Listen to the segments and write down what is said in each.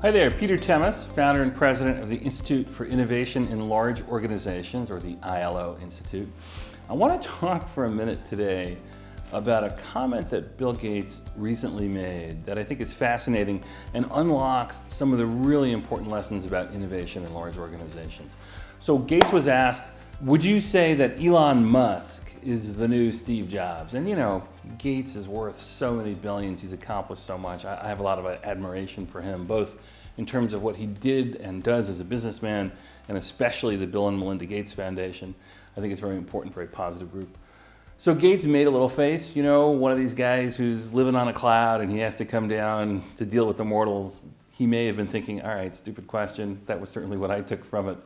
Hi there, Peter Temes, founder and president of the Institute for Innovation in Large Organizations, or the ILO Institute. I want to talk for a minute today about a comment that Bill Gates recently made that I think is fascinating and unlocks some of the really important lessons about innovation in large organizations. So Gates was asked, would you say that Elon Musk is the new Steve Jobs? And you know, Gates is worth so many billions, he's accomplished so much. I have a lot of admiration for him, both in terms of what he did and does as a businessman, and especially the Bill and Melinda Gates Foundation. I think it's very important, very positive group. So Gates made a little face, you know, one of these guys who's living on a cloud and he has to come down to deal with the mortals. He may have been thinking, all right, stupid question. That was certainly what I took from it.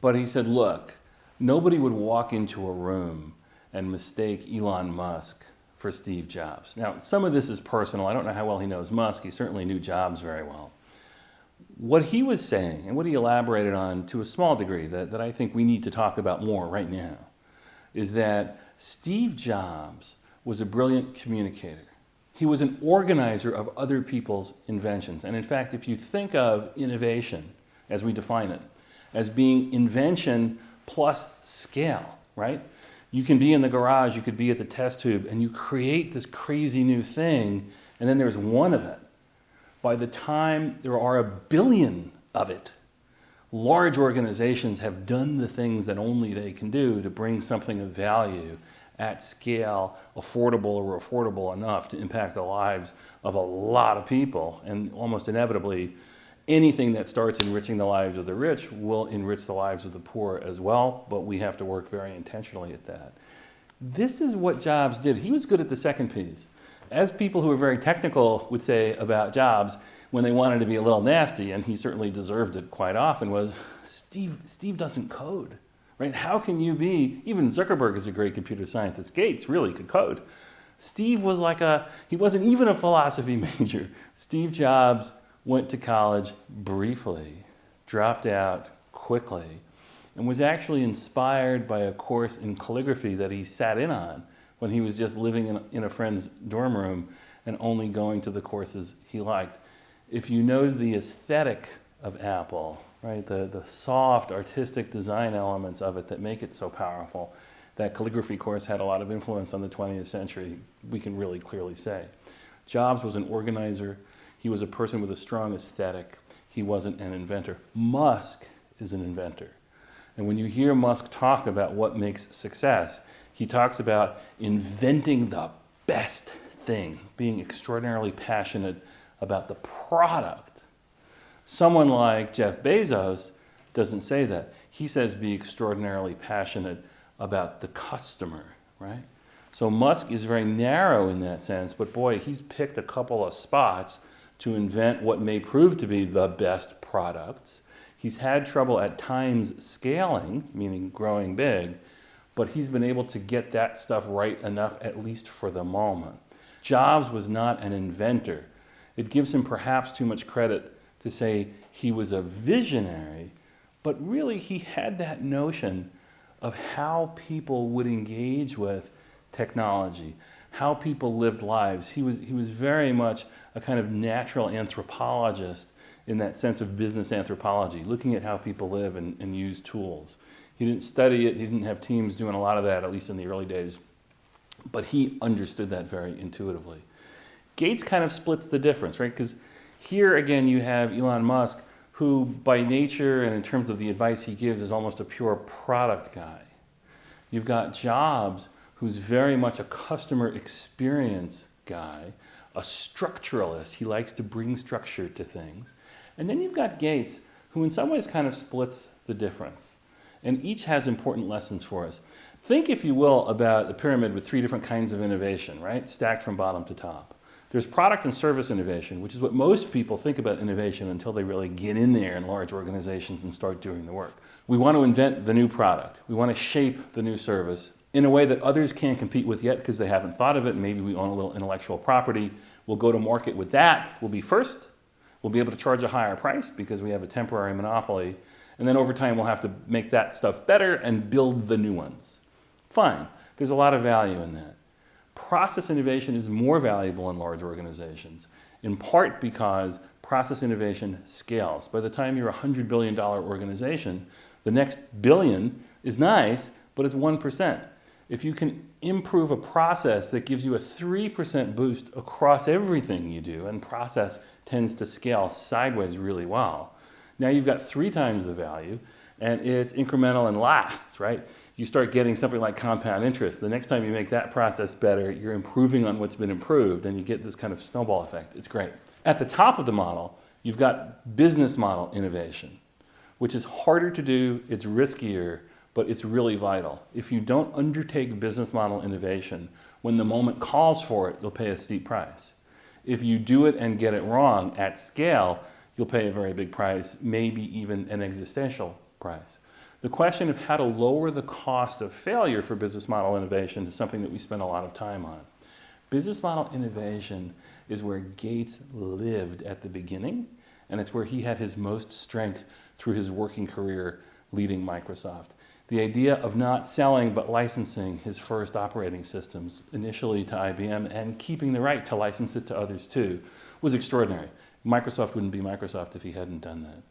But he said, look, nobody would walk into a room and mistake Elon Musk for Steve Jobs. Now, some of this is personal. I don't know how well he knows Musk. He certainly knew Jobs very well. What he was saying, and what he elaborated on to a small degree that I think we need to talk about more right now, is that Steve Jobs was a brilliant communicator. He was an organizer of other people's inventions. And in fact, if you think of innovation, as we define it, as being invention plus scale, right? You can be in the garage, you could be at the test tube, and you create this crazy new thing, and then there's one of it. By the time there are a billion of it, large organizations have done the things that only they can do to bring something of value at scale, affordable enough to impact the lives of a lot of people. And almost inevitably, anything that starts enriching the lives of the rich will enrich the lives of the poor as well, but we have to work very intentionally at that. This is what Jobs did. He was good at the second piece. As people who are very technical would say about Jobs, when they wanted to be a little nasty, and he certainly deserved it quite often, was Steve doesn't code, right? How can you be, even Zuckerberg is a great computer scientist, Gates really could code. Steve was he wasn't even a philosophy major. Steve Jobs went to college briefly, dropped out quickly, and was actually inspired by a course in calligraphy that he sat in on when he was just living in a friend's dorm room and only going to the courses he liked. If you know the aesthetic of Apple, right, the soft artistic design elements of it that make it so powerful, that calligraphy course had a lot of influence on the 20th century, we can really clearly say. Jobs was an organizer. He was a person with a strong aesthetic. He wasn't an inventor. Musk is an inventor. And when you hear Musk talk about what makes success, he talks about inventing the best thing, being extraordinarily passionate about the product. Someone like Jeff Bezos doesn't say that. He says be extraordinarily passionate about the customer, right? So Musk is very narrow in that sense, but boy, he's picked a couple of spots to invent what may prove to be the best products. He's had trouble at times scaling, meaning growing big, but he's been able to get that stuff right enough, at least for the moment. Jobs was not an inventor. It gives him perhaps too much credit to say he was a visionary, but really he had that notion of how people would engage with technology, how people lived lives. He was very much a kind of natural anthropologist in that sense of business anthropology, looking at how people live and use tools. He didn't study it, he didn't have teams doing a lot of that, at least in the early days, but he understood that very intuitively. Gates kind of splits the difference, right? Because here again you have Elon Musk, who by nature and in terms of the advice he gives is almost a pure product guy. You've got Jobs, who's very much a customer experience guy, a structuralist. He likes to bring structure to things. And then you've got Gates, who in some ways kind of splits the difference. And each has important lessons for us. Think, if you will, about a pyramid with three different kinds of innovation, right? Stacked from bottom to top. There's product and service innovation, which is what most people think about innovation until they really get in there in large organizations and start doing the work. We want to invent the new product. We want to shape the new service in a way that others can't compete with yet because they haven't thought of it. Maybe we own a little intellectual property. We'll go to market with that. We'll be first. We'll be able to charge a higher price because we have a temporary monopoly. And then over time, we'll have to make that stuff better and build the new ones. Fine. There's a lot of value in that. process innovation is more valuable in large organizations, in part because process innovation scales. By the time you're a $100 billion organization, the next billion is nice, but it's 1%. If you can improve a process that gives you a 3% boost across everything you do, and process tends to scale sideways really well, now you've got 3 times the value, and it's incremental and lasts, right? You start getting something like compound interest. The next time you make that process better, you're improving on what's been improved, and you get this kind of snowball effect. It's great. At the top of the model, you've got business model innovation, which is harder to do, it's riskier, but it's really vital. If you don't undertake business model innovation, when the moment calls for it, you'll pay a steep price. If you do it and get it wrong at scale, you'll pay a very big price, maybe even an existential price. The question of how to lower the cost of failure for business model innovation is something that we spend a lot of time on. Business model innovation is where Gates lived at the beginning, and it's where he had his most strength through his working career leading Microsoft. The idea of not selling but licensing his first operating systems, initially to IBM, and keeping the right to license it to others too, was extraordinary. Microsoft wouldn't be Microsoft if he hadn't done that.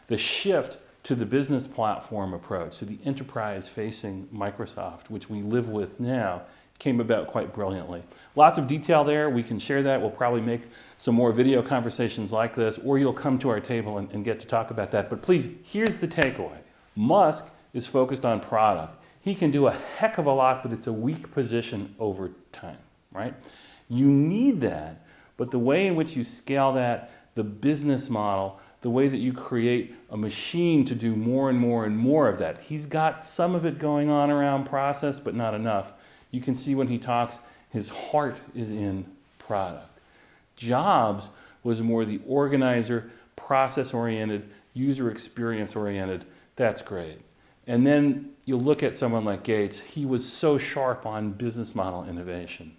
The shift to the business platform approach, to the enterprise-facing Microsoft, which we live with now, came about quite brilliantly. Lots of detail there. We can share that. We'll probably make some more video conversations like this, or you'll come to our table and get to talk about that. But please, here's the takeaway. Musk is focused on product. He can do a heck of a lot, but it's a weak position over time, right? You need that, but the way in which you scale that, the business model, the way that you create a machine to do more and more and more of that. He's got some of it going on around process, but not enough. You can see when he talks, his heart is in product. Jobs was more the organizer, process-oriented, user experience-oriented. That's great. And then you look at someone like Gates, he was so sharp on business model innovation.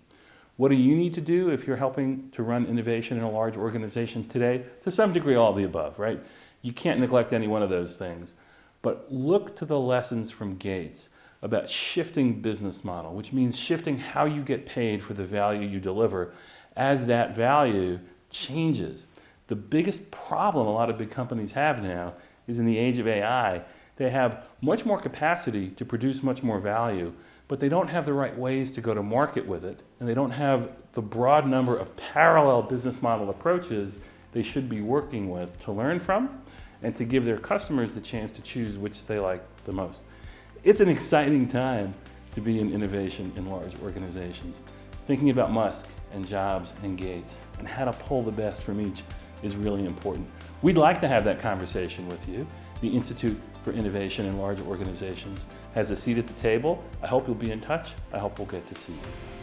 What do you need to do if you're helping to run innovation in a large organization today? To some degree, all of the above, right? You can't neglect any one of those things. But look to the lessons from Gates about shifting business model, which means shifting how you get paid for the value you deliver as that value changes. The biggest problem a lot of big companies have now is in the age of AI, they have much more capacity to produce much more value, but they don't have the right ways to go to market with it, and they don't have the broad number of parallel business model approaches they should be working with to learn from and to give their customers the chance to choose which they like the most. It's an exciting time to be in innovation in large organizations. Thinking about Musk and Jobs and Gates and how to pull the best from each is really important. We'd like to have that conversation with you. The Institute for Innovation in Large Organizations has a seat at the table. I hope you'll be in touch. I hope we'll get to see you.